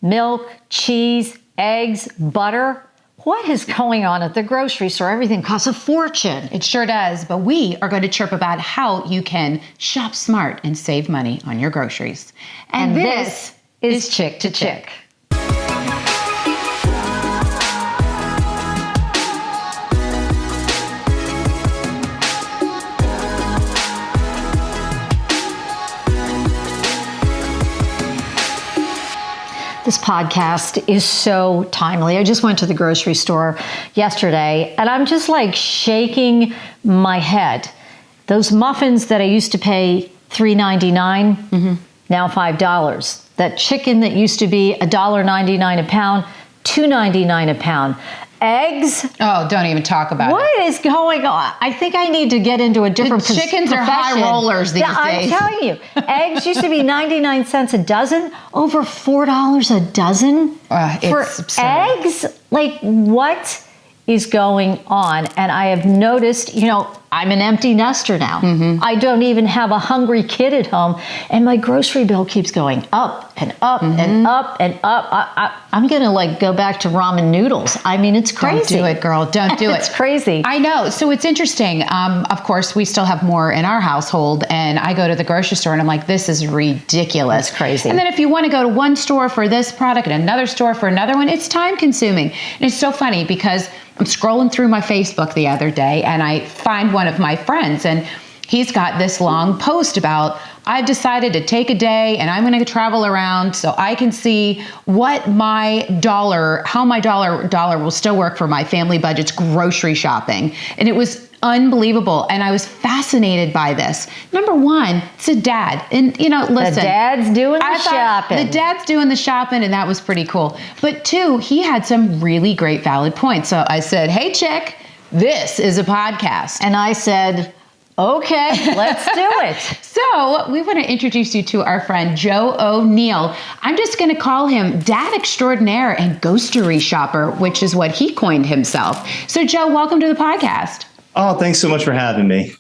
milk, cheese, eggs, butter. What is going on at the grocery store? Everything costs a fortune. It sure does, but we are going to chirp about how you can shop smart and save money on your groceries. And this is Chick2Chick. This podcast is so timely. I just went to the grocery store yesterday and I'm just like shaking my head. Those muffins that I used to pay $3.99, now $5. That chicken that used to be $1.99 a pound, $2.99 a pound. Eggs. Oh, don't even talk about it. What is going on? I think I need to get into a different chickens profession. are high rollers these days. I'm telling you. Eggs used to be 99 cents a dozen, over $4 a dozen for absurd. Eggs? Like, what is going on? And I have noticed, I'm an empty nester now. I don't even have a hungry kid at home. And my grocery bill keeps going up and up and up and up. I'm going to go back to ramen noodles. I mean, it's crazy. Don't do it, girl. Don't do it. It's crazy. I know. So it's interesting. Of course, we still have more in our household. And I go to the grocery store and I'm like, this is ridiculous. It's crazy. And then if you want to go to one store for this product and another store for another one, it's time consuming. And it's so funny because I'm scrolling through my Facebook the other day and I find one of my friends and he's got this long post about, I've decided to take a day and I'm going to travel around so I can see what how my dollar will still work for my family budget's grocery shopping. And it was unbelievable. And I was fascinated by this. Number one, it's a dad. And, listen. The dad's doing the shopping. The dad's doing the shopping, and that was pretty cool. But two, he had some really great valid points. So I said, hey, Chick, this is a podcast. And I said, okay, let's do it. So we want to introduce you to our friend, Joe O'Neill. I'm just going to call him Dad Extraordinaire and Ghostery Shopper, which is what he coined himself. So Joe, welcome to the podcast. Oh, thanks so much for having me.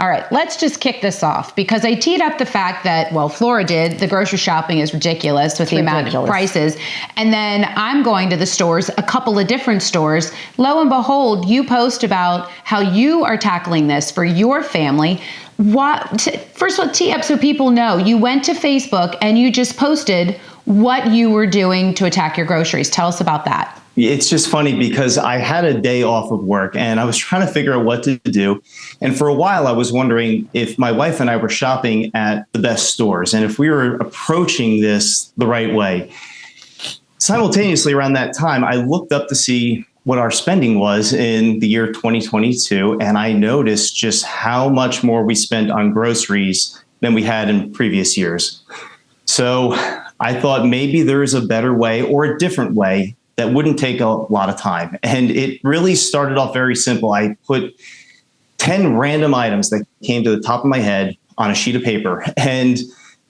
All right, let's just kick this off because I teed up the fact that, Flora did, the grocery shopping is ridiculous with the amount of prices. And then I'm going to the stores, a couple of different stores. Lo and behold, you post about how you are tackling this for your family. First of all, tee up so people know, you went to Facebook and you just posted what you were doing to attack your groceries. Tell us about that. It's just funny because I had a day off of work and I was trying to figure out what to do. And for a while, I was wondering if my wife and I were shopping at the best stores and if we were approaching this the right way. Simultaneously, around that time, I looked up to see what our spending was in the year 2022. And I noticed just how much more we spent on groceries than we had in previous years. So I thought maybe there is a better way or a different way that wouldn't take a lot of time. And it really started off very simple. I put 10 random items that came to the top of my head on a sheet of paper. And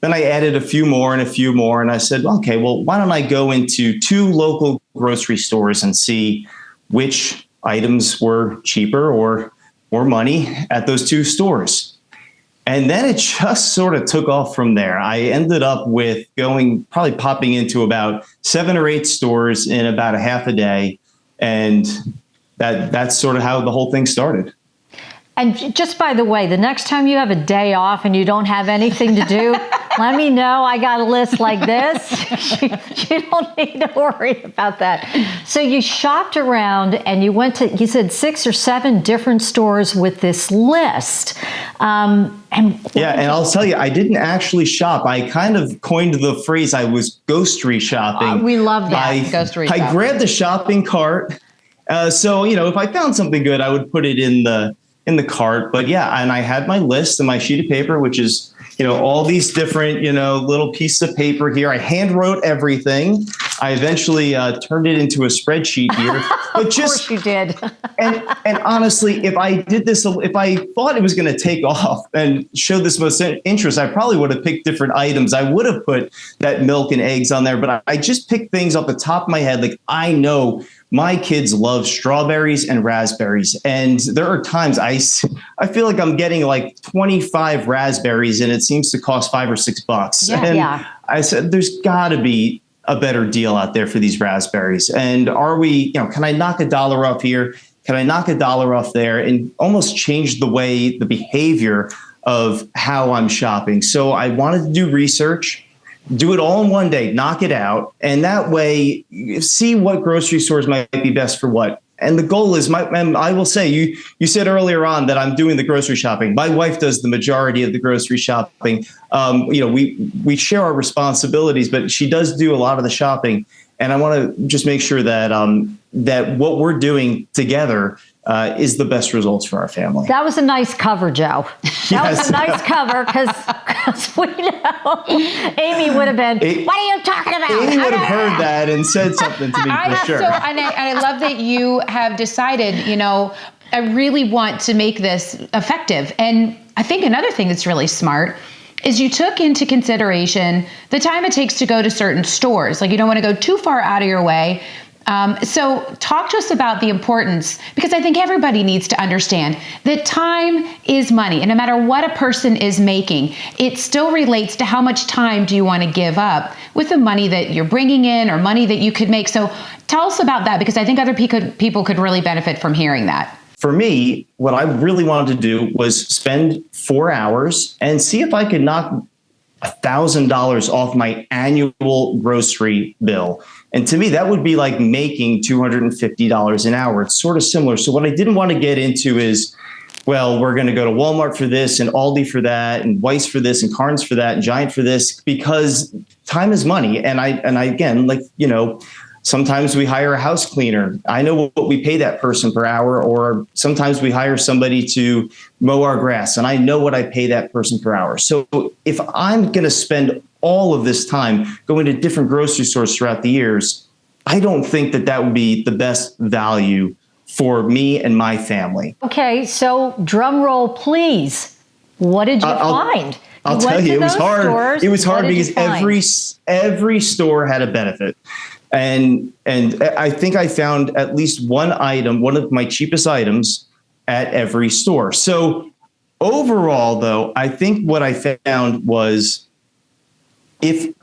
then I added a few more and a few more. And I said, okay, well, why don't I go into 2 local grocery stores and see which items were cheaper or more money at those 2 stores. And then it just sort of took off from there. I ended up with probably popping into about 7 or 8 stores in about a half a day. And that's sort of how the whole thing started. And just by the way, the next time you have a day off and you don't have anything to do, let me know. I got a list like this. You don't need to worry about that. So you shopped around and you went to, you said 6 or 7 different stores with this list. And I'll tell you, I didn't actually shop. I kind of coined the phrase, I was ghostery shopping. We love that. Ghostery shopping. I grabbed the shopping cart. So, if I found something good, I would put it in the cart. But yeah, and I had my list and my sheet of paper, which is, all these different, little pieces of paper here. I hand wrote everything. I eventually turned it into a spreadsheet here. But of course you did. and honestly, if I thought it was going to take off and show this most interest, I probably would have picked different items. I would have put that milk and eggs on there, but I just picked things off the top of my head. Like I know my kids love strawberries and raspberries. And there are times I feel like I'm getting like 25 raspberries and it seems to cost $5 or $6. Yeah, and yeah. I said, there's got to be a better deal out there for these raspberries? And are we, can I knock $1 off here? Can I knock $1 off there, and almost change the behavior of how I'm shopping? So I wanted to do research, do it all in one day, knock it out. And that way, see what grocery stores might be best for what. And the goal is, and I will say, you said earlier on that I'm doing the grocery shopping. My wife does the majority of the grocery shopping. We share our responsibilities, but she does do a lot of the shopping. And I want to just make sure that that what we're doing together is the best results for our family. That was a nice cover, Joe. That was a nice cover, because we know Amy would have been, what are you talking about? Amy would have heard that and said something to me for sure. And I love that you have decided, I really want to make this effective. And I think another thing that's really smart is you took into consideration the time it takes to go to certain stores. Like, you don't want to go too far out of your way. So talk to us about the importance, because I think everybody needs to understand that time is money. And no matter what a person is making, it still relates to how much time do you want to give up with the money that you're bringing in or money that you could make. So tell us about that, because I think other people could really benefit from hearing that. For me, what I really wanted to do was spend 4 hours and see if I could knock $1,000 off my annual grocery bill. And to me, that would be like making $250 an hour. It's sort of similar. So what I didn't want to get into is, well, we're going to go to Walmart for this and Aldi for that and Weiss for this and Carnes for that and Giant for this, because time is money. And I again, sometimes we hire a house cleaner. I know what we pay that person per hour, or sometimes we hire somebody to mow our grass, and I know what I pay that person per hour. So if I'm going to spend all of this time going to different grocery stores throughout the years, I don't think that would be the best value for me and my family. Okay, so drum roll, please. What did you find? I'll tell you, it was hard. It was hard because every store had a benefit. And I think I found at least one item, one of my cheapest items at every store. So overall, though, I think what I found was, if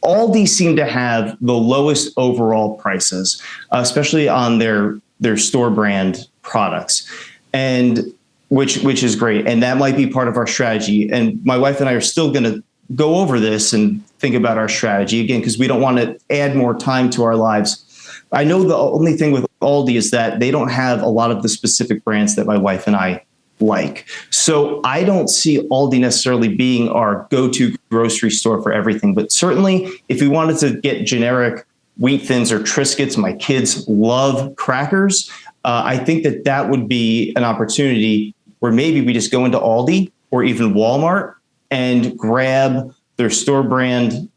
Aldi seemed to have the lowest overall prices, especially on their store brand products, and which is great. And that might be part of our strategy. And my wife and I are still going to go over this and think about our strategy again, because we don't want to add more time to our lives. I know the only thing with Aldi is that they don't have a lot of the specific brands that my wife and I like. So I don't see Aldi necessarily being our go-to grocery store for everything. But certainly if we wanted to get generic wheat thins or Triscuits, my kids love crackers. I think that would be an opportunity where maybe we just go into Aldi or even Walmart and grab their store brand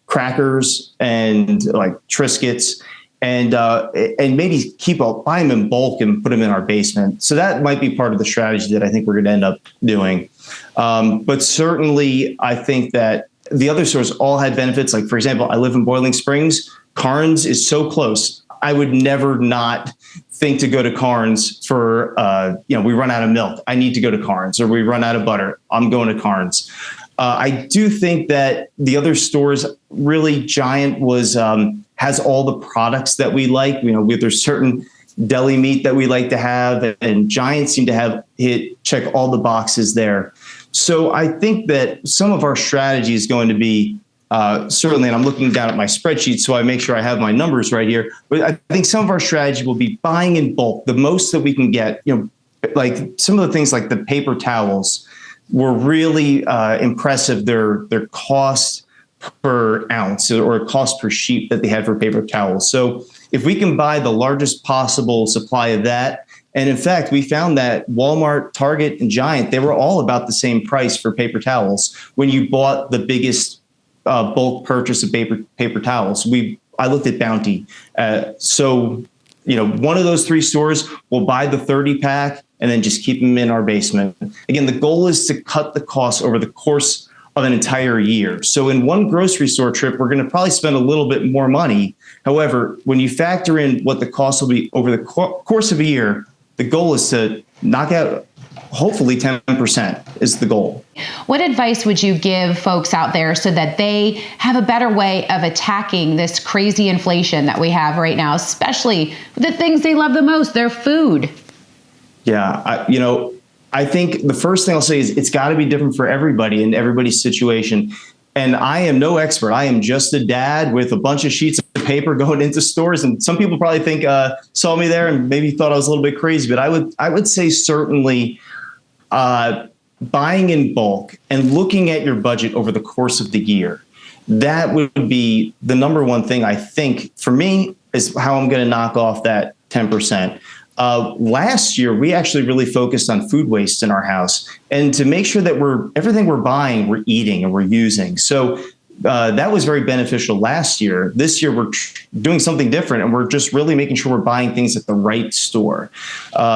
crackers and like Triscuits, and maybe buy them in bulk and put them in our basement. So that might be part of the strategy that I think we're going to end up doing. But certainly, I think that the other stores all had benefits. Like, for example, I live in Boiling Springs. Carnes is so close. I would never not think to go to Carnes for, we run out of milk. I need to go to Carnes, or we run out of butter. I'm going to Carnes. I do think that the other stores, really, Giant has all the products that we like. There's certain deli meat that we like to have, and Giant seem to check all the boxes there. So I think that some of our strategy is going to be certainly, and I'm looking down at my spreadsheet so I make sure I have my numbers right here, but I think some of our strategy will be buying in bulk, the most that we can get. Like some of the things like the paper towels were really impressive. Their cost per ounce or cost per sheet that they had for paper towels. So if we can buy the largest possible supply of that, and in fact, we found that Walmart, Target, and Giant, they were all about the same price for paper towels when you bought the biggest bulk purchase of paper towels. I looked at Bounty. So one of those three stores will buy the 30 pack and then just keep them in our basement. Again, the goal is to cut the costs over the course of an entire year. So in one grocery store trip, we're going to probably spend a little bit more money. However, when you factor in what the cost will be over the course of a year, the goal is to knock out hopefully 10% is the goal. What advice would you give folks out there so that they have a better way of attacking this crazy inflation that we have right now, especially the things they love the most, their food? Yeah, I think the first thing I'll say is it's got to be different for everybody and everybody's situation. And I am no expert. I am just a dad with a bunch of sheets of paper going into stores. And some people probably think saw me there and maybe thought I was a little bit crazy. But I would say certainly buying in bulk and looking at your budget over the course of the year. That would be the number one thing I think for me is how I'm going to knock off that 10%. Last year, we actually really focused on food waste in our house and to make sure that everything we're buying, we're eating and we're using. So that was very beneficial last year. This year, we're doing something different and we're just really making sure we're buying things at the right store.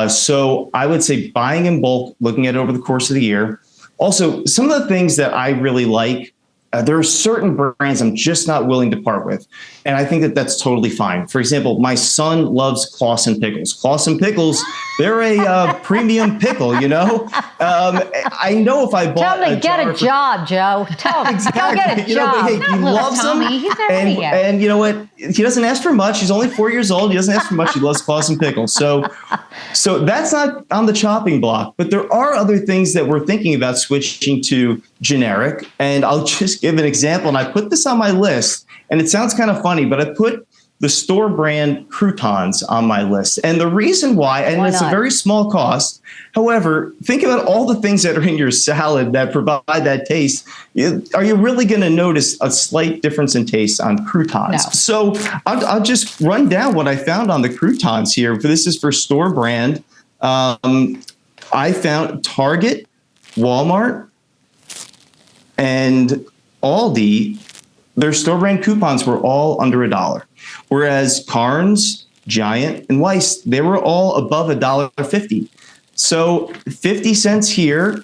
So I would say buying in bulk, looking at it over the course of the year. Also, some of the things that I really like, there are certain brands I'm just not willing to part with. And I think that that's totally fine. For example, my son loves Claussen pickles. Claussen pickles, they're a premium pickle, I know if I bought Tell him to get a job, Joe. Tell him, go get a job. But hey, he loves them. He's not ready yet. And you know what? He doesn't ask for much. He's only 4 years old. He doesn't ask for much. He loves Claussen pickles. So that's not on the chopping block. But there are other things that we're thinking about switching to generic. And I'll just give an example. And I put this on my list. And it sounds kind of funny, but I put the store brand croutons on my list. And the reason why it's a very small cost. However, think about all the things that are in your salad that provide that taste. Are you really going to notice a slight difference in taste on croutons? No. So I'll just run down what I found on the croutons here. This is for store brand. I found Target, Walmart, and Aldi. Their store brand coupons were all under $1. Whereas Carnes, Giant, and Weiss, they were all above $1.50. So 50 cents here,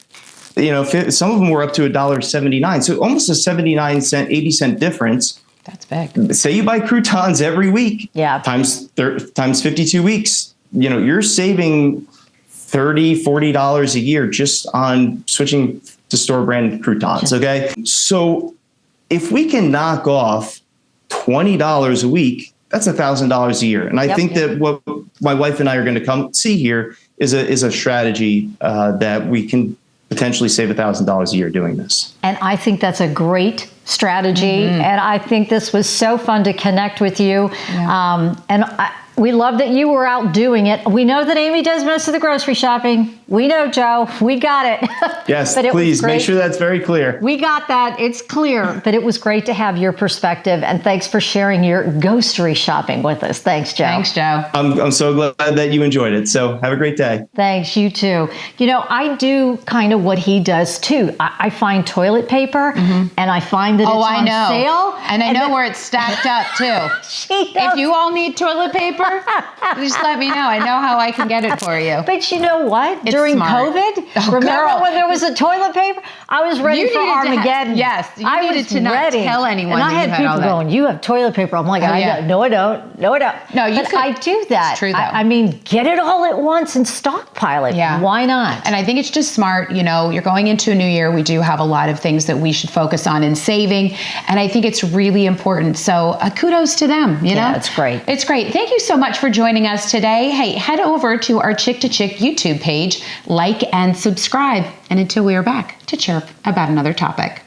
some of them were up to $1.79. So almost a 79 cent, 80 cent difference. That's big. Say you buy croutons every week, times 52 weeks, you're saving $30, $40 a year just on switching to store brand croutons. Okay. So if we can knock off $20 a week, that's $1,000 a year. And I think that what my wife and I are going to come see here is a strategy that we can potentially save $1,000 a year doing this. And I think that's a great strategy. And I think this was so fun to connect with you. Yeah. We love that you were out doing it. We know that Amy does most of the grocery shopping. We know, Joe. We got it. Yes, please make sure that's very clear. We got that. It's clear. But it was great to have your perspective. And thanks for sharing your ghostery shopping with us. Thanks, Joe. Thanks, Joe. I'm so glad that you enjoyed it. So have a great day. Thanks. You too. I do kind of what he does too. I find toilet paper and I find that it's on sale. And I know where it's stacked up too. If you all need toilet paper, just let me know. I know how I can get it for you. But you know what? It's During smart. COVID, remember when there was a toilet paper? I was ready for Armageddon. Yes, you needed to not tell anyone. And I had people going, "You have toilet paper." I'm like, "No, I don't. No, I don't." No, you but I do that. It's true, though. I mean, get it all at once and stockpile it. Yeah. Why not? And I think it's just smart. You're going into a new year. We do have a lot of things that we should focus on in saving, and I think it's really important. So kudos to them. Yeah, it's great. It's great. Thank you so much for joining us today. Hey, head over to our Chick2Chick YouTube page, like and subscribe. And until we are back to chirp about another topic.